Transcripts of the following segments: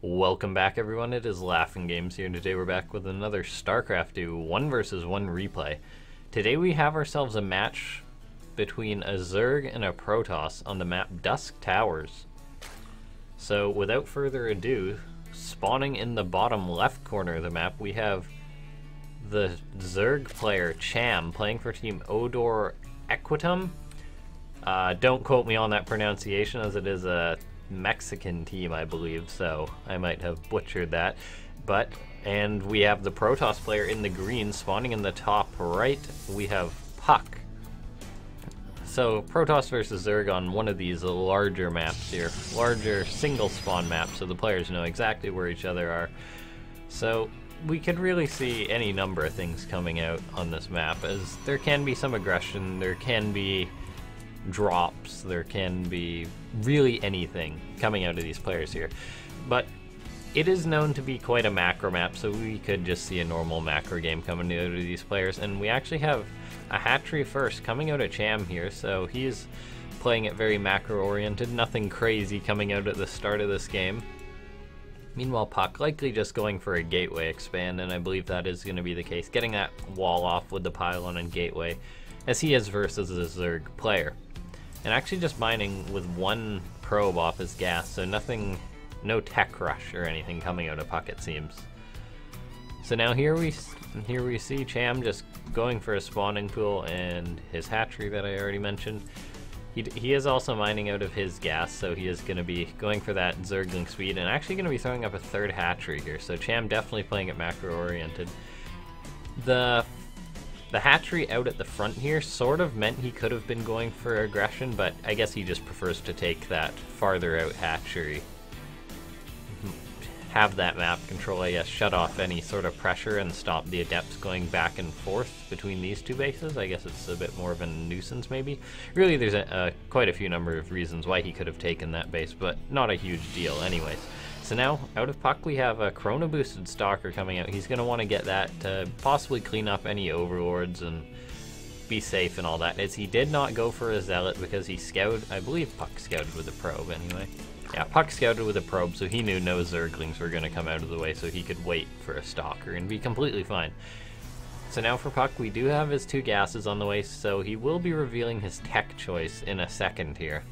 Welcome back, everyone. It is LaughNgamez here, and today we're back with another Starcraft 1 versus 1 replay. Today we have ourselves a match between a Zerg and a Protoss on the map Dusk Towers. So without further ado, spawning in the bottom left corner of the map, we have the Zerg player Cham playing for Team Odor Equitum. Don't quote me on that pronunciation, as it is a Mexican team, I believe, so I might have butchered that. And we have the Protoss player in the green spawning in the top right. We have puCK. So Protoss versus Zerg on one of these larger maps here, larger single spawn maps, so the players know exactly where each other are. So we could really see any number of things coming out on this map, as there can be some aggression, there can be drops, there can be really anything coming out of these players here. But it is known to be quite a macro map, so we could just see a normal macro game coming out of these players. And we actually have a hatchery first coming out of Cham here, so he's playing it very macro oriented, nothing crazy coming out at the start of this game. Meanwhile, puCK likely just going for a gateway expand, and I believe that is going to be the case, getting that wall off with the pylon and gateway, as he is versus a Zerg player. And actually just mining with one probe off his gas, so nothing, no tech rush or anything coming out of puCK, it seems. So now here we see Cham just going for a spawning pool and his hatchery that I already mentioned. He is also mining out of his gas, so he is going to be going for that Zergling speed and actually going to be throwing up a third hatchery here. So Cham definitely playing it macro oriented. The hatchery out at the front here sort of meant he could have been going for aggression, but I guess he just prefers to take that farther out hatchery. Have that map control, I guess, shut off any sort of pressure and stop the adepts going back and forth between these two bases. I guess it's a bit more of a nuisance, maybe. Really, there's quite a few number of reasons why he could have taken that base, but not a huge deal anyways. So now, out of puCK, we have a Chrono boosted Stalker coming out. He's going to want to get that to possibly clean up any overlords and be safe and all that, as he did not go for a Zealot because he scouted, I believe puCK scouted with a probe anyway. Yeah, puCK scouted with a probe, so he knew no Zerglings were going to come out of the way, so he could wait for a Stalker and be completely fine. So now for puCK, we do have his two gases on the way, so he will be revealing his tech choice in a second here.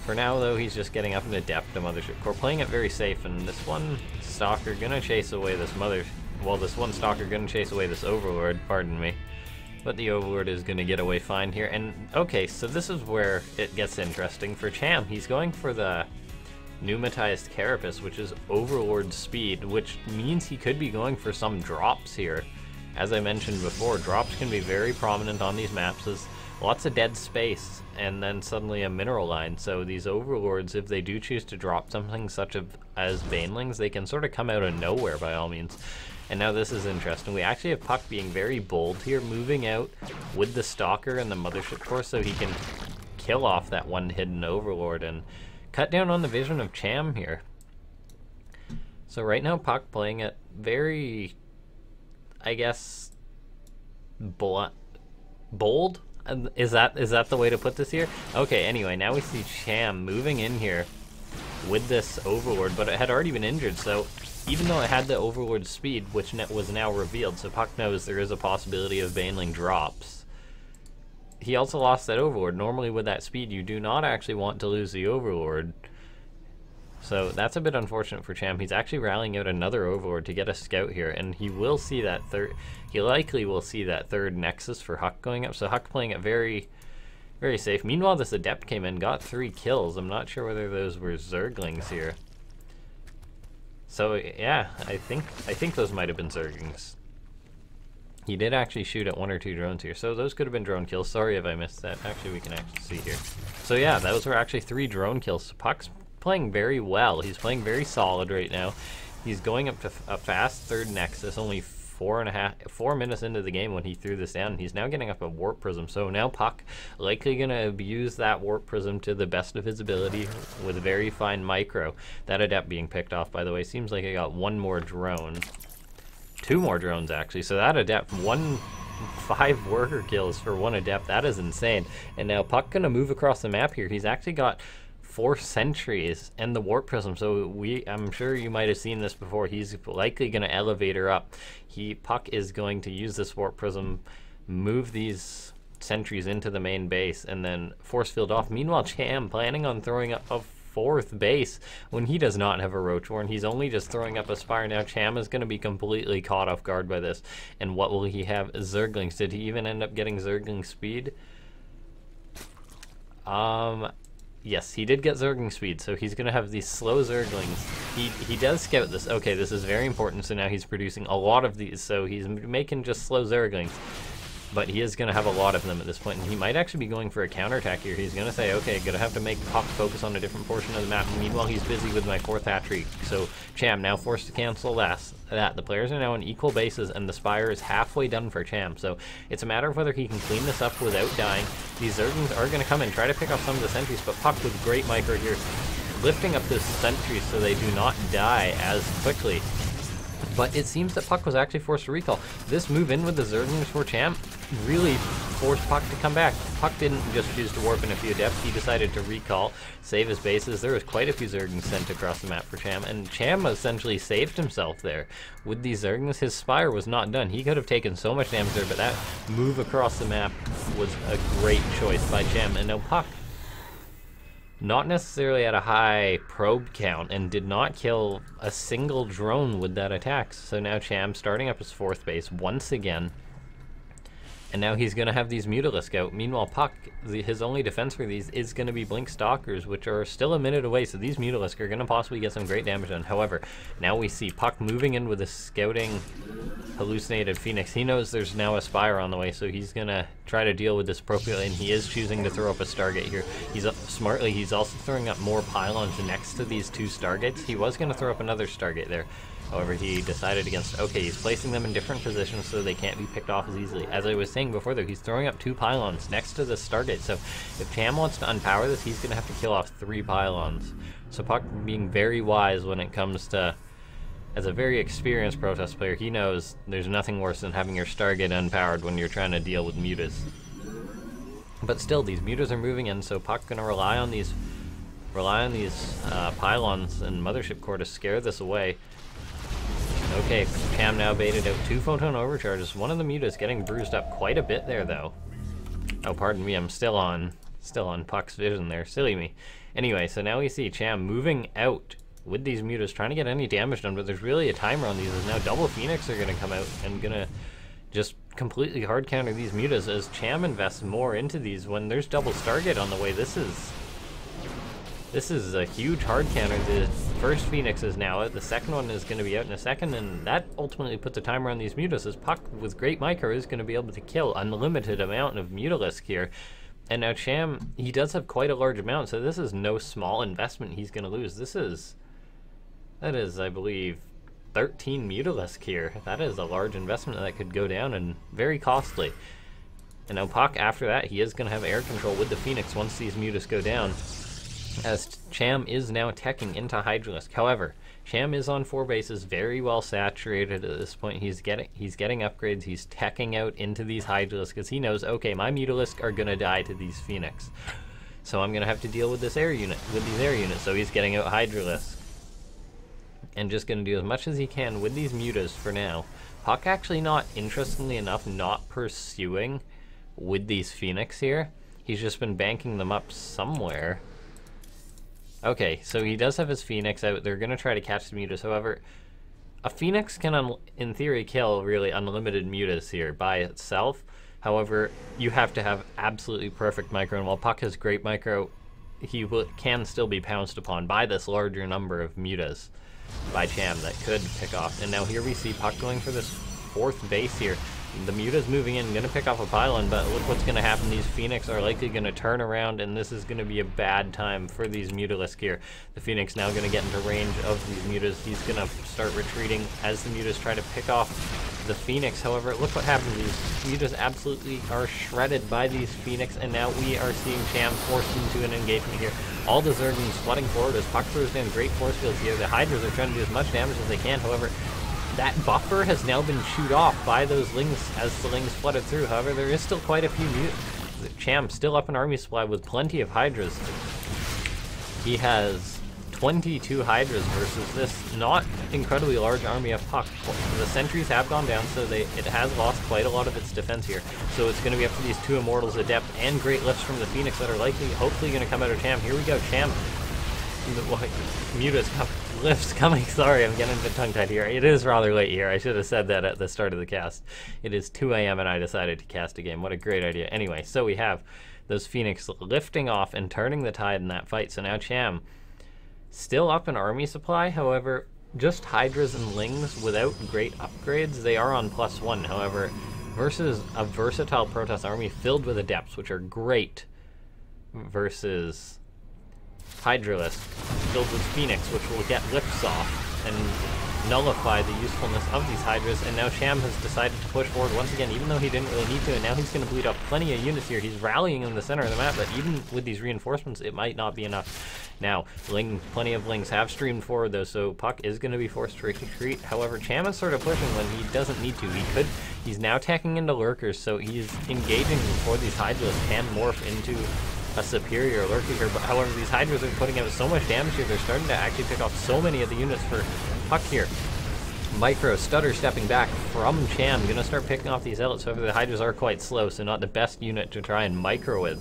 For now, though, he's just getting up an Adept, a Mothership Core, playing it very safe, and this one Stalker gonna chase away this this one Stalker gonna chase away this Overlord, pardon me. But the Overlord is gonna get away fine here, and okay, so this is where it gets interesting. For Cham, he's going for the Pneumatized Carapace, which is Overlord speed, which means he could be going for some drops here. As I mentioned before, drops can be very prominent on these maps, as lots of dead space, and then suddenly a mineral line. So these Overlords, if they do choose to drop something such as Banelings, they can sort of come out of nowhere by all means. And now this is interesting. We actually have puCK being very bold here, moving out with the Stalker and the Mothership Core so he can kill off that one hidden Overlord and cut down on the vision of Cham here. So right now puCK playing it very, I guess, bold? Is that the way to put this here? Okay, anyway, now we see Cham moving in here with this Overlord, but it had already been injured, so even though it had the Overlord speed, which was now revealed, so puCK knows there is a possibility of Baneling drops, he also lost that Overlord. Normally with that speed, you do not actually want to lose the Overlord. So that's a bit unfortunate for Cham. He's actually rallying out another Overlord to get a scout here, and he will see that he likely will see that third Nexus for huCK going up, so huCK playing it very, very safe. Meanwhile, this Adept came in, got 3 kills. I'm not sure whether those were Zerglings here. So yeah, I think those might have been Zerglings. He did actually shoot at 1 or 2 drones here, so those could have been drone kills. Sorry if I missed that. Actually, we can actually see here. So yeah, those were actually 3 drone kills. So puCK's playing very well. He's playing very solid right now. He's going up to a fast third Nexus, only 4 minutes into the game when he threw this down. He's now getting up a Warp Prism, so now puCK likely gonna abuse that Warp Prism to the best of his ability with very fine micro. That Adept being picked off, by the way, seems like I got 1 more drone. 2 more drones actually, so that Adept 5 worker kills for 1 Adept, that is insane. And now puCK gonna move across the map here. He's actually got 4 sentries and the warp prism. So I'm sure you might have seen this before. He's likely going to elevate her up. puCK is going to use this warp prism, move these sentries into the main base, and then force field off. Meanwhile, Cham planning on throwing up a 4th base when he does not have a Roach Warren. He's only just throwing up a Spire. Now Cham is going to be completely caught off guard by this. And what will he have? Zerglings. Did he even end up getting Zergling speed? Yes, he did get Zergling speed, so he's going to have these slow Zerglings. He does scout this. Okay, this is very important, so now he's producing a lot of these, so he's making just slow Zerglings. But he is going to have a lot of them at this point, and he might actually be going for a counterattack here. He's going to say, okay, going to have to make puCK focus on a different portion of the map. Meanwhile, he's busy with my 4th hatchery. So Cham now forced to cancel that. The players are now on equal bases, and the Spire is halfway done for Cham. So it's a matter of whether he can clean this up without dying. These Zerglings are going to come and try to pick off some of the sentries, but puCK with great micro here, lifting up this sentry so they do not die as quickly. But it seems that puCK was actually forced to recall. This move in with the Zerglings for Cham really forced puCK to come back. puCK didn't just choose to warp in a few depths. He decided to recall, save his bases. There was quite a few Zerglings sent across the map for Cham, and Cham essentially saved himself there. With these Zerglings, his Spire was not done. He could have taken so much damage there, but that move across the map was a great choice by Cham. And now puCK, not necessarily at a high probe count, and did not kill a single drone with that attack. So now Cham starting up his 4th base once again. And now he's going to have these Mutalisk out. Meanwhile, puCK, his only defense for these is going to be Blink Stalkers, which are still a minute away, so these Mutalisk are going to possibly get some great damage done. However, now we see puCK moving in with a scouting hallucinated Phoenix. He knows there's now a Spire on the way, so he's going to try to deal with this appropriately, and he is choosing to throw up a Stargate here. Smartly, he's also throwing up more pylons next to these 2 Stargates. He was going to throw up another Stargate there. However, he decided against, okay, he's placing them in different positions so they can't be picked off as easily. As I was saying before though, he's throwing up 2 pylons next to the Stargate, so if Cham wants to unpower this, he's going to have to kill off 3 pylons. So puCK being very wise when it comes to, as a very experienced Protoss player, he knows there's nothing worse than having your Stargate unpowered when you're trying to deal with mutas. But still, these mutas are moving in, so puCK going to rely on these pylons and Mothership Core to scare this away. Okay, Cham now baited out 2 photon overcharges. One of the mutas getting bruised up quite a bit there, though. Oh, pardon me, I'm still on puCK's vision there. Silly me. Anyway, so now we see Cham moving out with these mutas, trying to get any damage done, but there's really a timer on these, as now double Phoenix are going to come out and going to just completely hard counter these mutas as Cham invests more into these when there's double Stargate on the way. This is a huge hard counter. The first Phoenix is now out, the second one is going to be out in a second, and that ultimately puts a timer on these mutas, as puCK with great micro is going to be able to kill unlimited amount of Mutalisk here. And now Cham, he does have quite a large amount, so this is no small investment he's going to lose. That is, I believe, 13 Mutalisk here. That is a large investment that could go down and very costly. And now puCK, after that, he is going to have air control with the Phoenix once these mutas go down, as Cham is now teching into Hydralisk. However, Cham is on 4 bases, very well saturated at this point. He's getting upgrades. He's teching out into these Hydralisk because he knows, okay, my Mutalisk are gonna die to these Phoenix, so I'm gonna have to deal with this air unit, with these air units. So he's getting out Hydralisk and just gonna do as much as he can with these mutas for now. puCK actually not, interestingly enough, not pursuing with these Phoenix here. He's just been banking them up somewhere. Okay, so he does have his Phoenix out. They're going to try to catch the mutas. However, a Phoenix can, in theory, kill really unlimited mutas here by itself. However, you have to have absolutely perfect micro, and while puCK has great micro, he can still be pounced upon by this larger number of mutas by Cham that could pick off. And now here we see puCK going for this 4th base here. The muta's moving in, going to pick off a pylon, but look what's going to happen. These Phoenix are likely going to turn around, and this is going to be a bad time for these Mutalisk here. The Phoenix now going to get into range of these mutas. He's going to start retreating as the mutas try to pick off the Phoenix. However, look what happens. These mutas absolutely are shredded by these Phoenix, and now we are seeing Cham forced into an engagement here. All the Zerglings flooding forward as puCK throws down great force fields here. The Hydras are trying to do as much damage as they can. However, that buffer has now been chewed off by those Lings as the Lings flooded through. However, there is still quite a few Cham still up an army supply with plenty of Hydras. he has 22 Hydras versus this not incredibly large army of puCK. The sentries have gone down, so it has lost quite a lot of its defense here. So it's going to be up to these two Immortals, Adept, and great lifts from the Phoenix that are hopefully going to come out of Cham. Here we go, Cham. Muta's lifts coming. Sorry, I'm getting a bit tongue-tied here. It is rather late here. I should have said that at the start of the cast. It is 2 a.m. and I decided to cast a game. What a great idea. Anyway, so we have those Phoenix lifting off and turning the tide in that fight. So now Cham still up in army supply, however, just Hydras and Lings without great upgrades. They are on +1, however, versus a versatile Protoss army filled with Adepts, which are great, versus Hydralisk filled with Phoenix, which will get lifts off and nullify the usefulness of these Hydras. And now Cham has decided to push forward once again, even though he didn't really need to, and now he's going to bleed up plenty of units here. He's rallying in the center of the map, but even with these reinforcements, it might not be enough. Now, plenty of Lings have streamed forward though, so puCK is going to be forced to retreat. However, Cham is sort of pushing when he doesn't need to. He's now tacking into Lurkers, so he's engaging before these Hydras can morph into a superior Lurker here. But however, these Hydras are putting out so much damage here, they're starting to actually pick off so many of the units for puCK here. Micro Stutter stepping back from Cham, gonna start picking off these Zealots. However, the Hydras are quite slow, so not the best unit to try and micro with.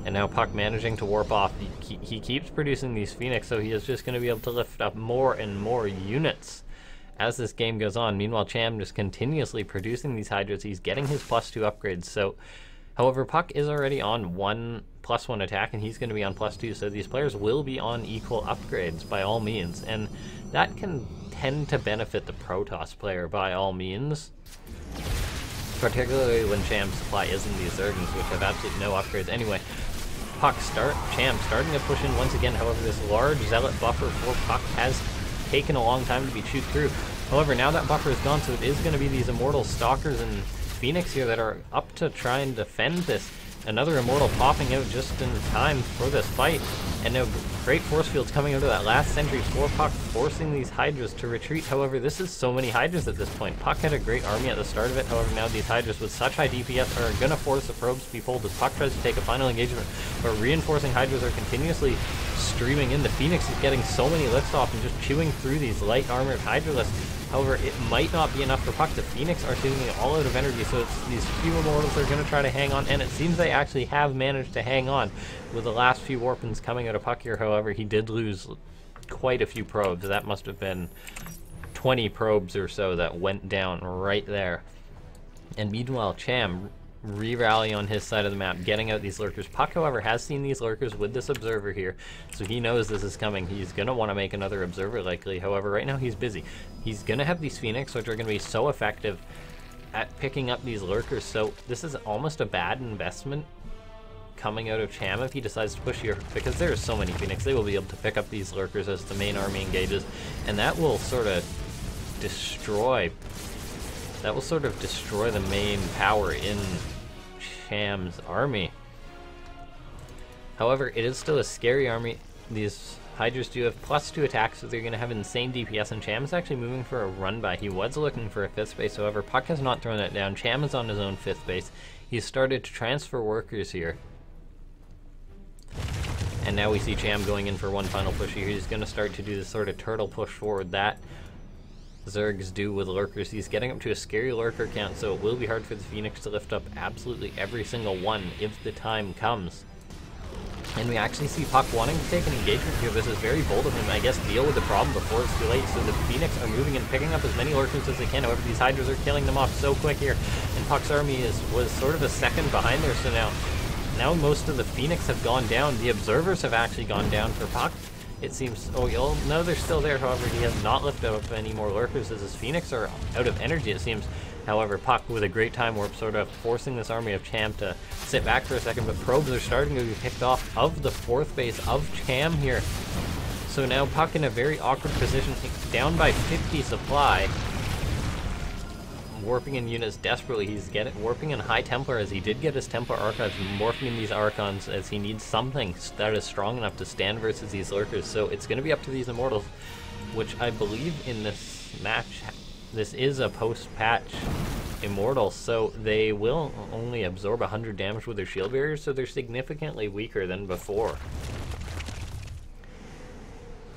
And now puCK managing to warp off. He keeps producing these Phoenix, so he is just going to be able to lift up more and more units as this game goes on. Meanwhile, Cham just continuously producing these Hydras. He's getting his +2 upgrades. So, however, puCK is already on +1 attack, and he's going to be on +2. So these players will be on equal upgrades by all means, and that can tend to benefit the Protoss player by all means. Particularly when Cham's supply isn't these Zergans, which have absolutely no upgrades anyway. Cham starting to push in once again. However, this large Zealot buffer for puCK has taken a long time to be chewed through. However, now that buffer is gone, so it is going to be these Immortal Stalkers and Phoenix here that are up to try and defend this. Another Immortal popping out just in time for this fight. And now great force fields coming out of that last sentry for puCK, forcing these Hydras to retreat. However, this is so many Hydras at this point. puCK had a great army at the start of it. However, now these Hydras with such high DPS are going to force the probes to be pulled as puCK tries to take a final engagement. But reinforcing Hydras are continuously streaming in. The Phoenix is getting so many lifts off and just chewing through these light armored Hydralisks. However, it might not be enough for puCK. The Phoenix are seemingly all out of energy, so it's these few Immortals are going to try to hang on, and it seems they actually have managed to hang on with the last few Warpins coming out of puCK here. However, he did lose quite a few probes. That must have been 20 probes or so that went down right there. And meanwhile, Cham re-rally on his side of the map, getting out these Lurkers. puCK, however, has seen these Lurkers with this Observer here, so he knows this is coming. He's going to want to make another Observer likely. However, right now he's busy. He's going to have these Phoenix, which are going to be so effective at picking up these Lurkers, so this is almost a bad investment coming out of Cham if he decides to push here, because there's so many Phoenix. They will be able to pick up these Lurkers as the main army engages, and that will sort of destroy the main power in Cham's army. However, it is still a scary army. These Hydras do have +2 attacks, so they're going to have insane DPS, and Cham is actually moving for a run by. He was looking for a 5th base, however, puCK has not thrown it down. Cham is on his own 5th base. He's started to transfer workers here. And now we see Cham going in for one final push here. He's going to start to do this sort of turtle push forward that Zergs do with Lurkers. He's getting up to a scary Lurker count, so it will be hard for the Phoenix to lift up absolutely every single one if the time comes. And we actually see puCK wanting to take an engagement here. This is very bold of him. I guess deal with the problem before it's too late. So the Phoenix are moving and picking up as many Lurkers as they can. However, these Hydras are killing them off so quick here. And puCK's army was sort of a second behind there. So now most of the Phoenix have gone down. The Observers have actually gone down for puCK. It seems, no, they're still there. However, he has not lifted up any more Lurkers as his Phoenix are out of energy, it seems. However, puCK with a great time warp sort of forcing this army of Cham to sit back for a second, but probes are starting to be picked off of the 4th base of Cham here. So now puCK in a very awkward position, down by 50 supply. Warping in units desperately. He's warping in High Templar as he did get his Templar Archives, morphing in these Archons as he needs something that is strong enough to stand versus these Lurkers. So it's going to be up to these Immortals, which I believe in this match, this is a post-patch Immortal, so they will only absorb 100 damage with their shield barriers, so they're significantly weaker than before.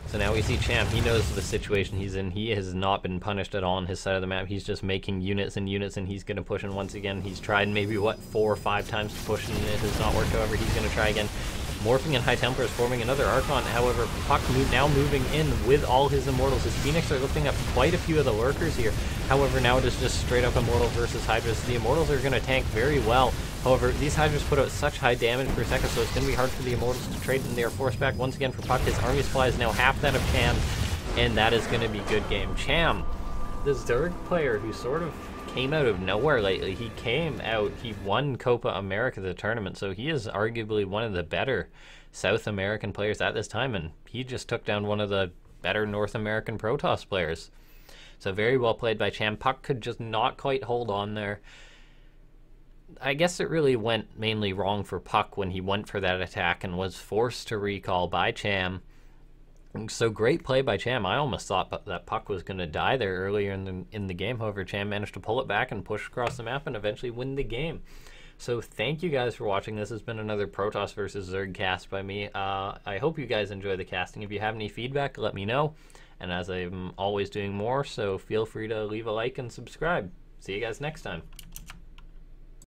So now we see Cham. He knows the situation he's in. He has not been punished at all on his side of the map. He's just making units and units, and he's going to push in once again. He's tried maybe, what, 4 or 5 times to push, and it has not worked. However, he's going to try again. Morphing in High Templars, forming another Archon. However, puCK now moving in with all his Immortals. His Phoenix are lifting up quite a few of the Lurkers here. However, now it is just straight up Immortal versus Hydras. The Immortals are going to tank very well. However, these Hydras put out such high damage per second, so it's going to be hard for the Immortals to trade, and they are forced back once again for puCK. His army supply is now half that of Cham, and that is going to be good game. Cham, the Zerg player who sort of came out of nowhere lately. He came out, he won Copa America, the tournament, so he is arguably one of the better South American players at this time, and he just took down one of the better North American Protoss players. So very well played by Cham. puCK could just not quite hold on there. I guess it really went mainly wrong for puCK when he went for that attack and was forced to recall by Cham. So great play by Cham. I almost thought that puCK was going to die there earlier in the game. However, Cham managed to pull it back and push across the map and eventually win the game. So thank you guys for watching. This has been another Protoss versus Zerg cast by me. I hope you guys enjoy the casting. If you have any feedback, let me know. And as I'm always doing more, so feel free to leave a like and subscribe. See you guys next time.